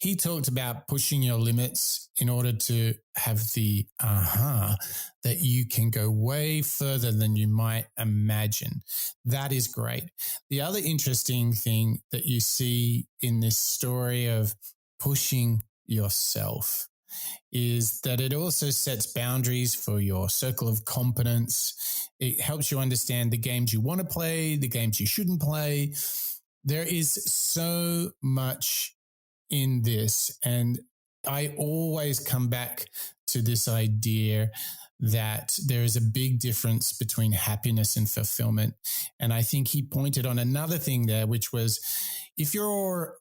he talked about pushing your limits in order to have the that you can go way further than you might imagine. That is great. The other interesting thing that you see in this story of pushing yourself is that it also sets boundaries for your circle of competence. It helps you understand the games you want to play, the games you shouldn't play. There is so much in this. And I always come back to this idea that there is a big difference between happiness and fulfillment. And I think he pointed on another thing there, which was if you're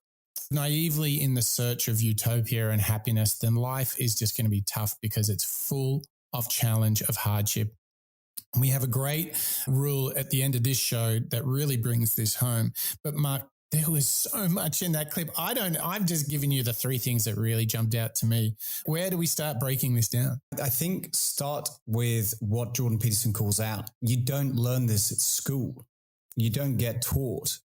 naively in the search of utopia and happiness, then life is just going to be tough because it's full of challenge, of hardship. We have a great rule at the end of this show that really brings this home. But Mark, there was so much in that clip. I've just given you the 3 things that really jumped out to me. Where do we start breaking this down? I think start with what Jordan Peterson calls out. You don't learn this at school. You don't get taught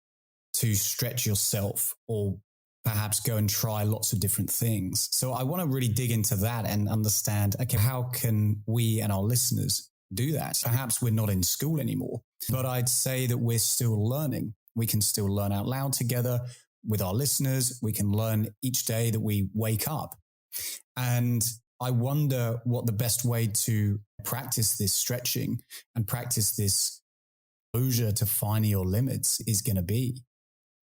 to stretch yourself or perhaps go and try lots of different things. So I want to really dig into that and understand, okay, how can we and our listeners do that? Perhaps we're not in school anymore, but I'd say that we're still learning. We can still learn out loud together with our listeners. We can learn each day that we wake up. And I wonder what the best way to practice this stretching and practice this exposure to finding your limits is going to be.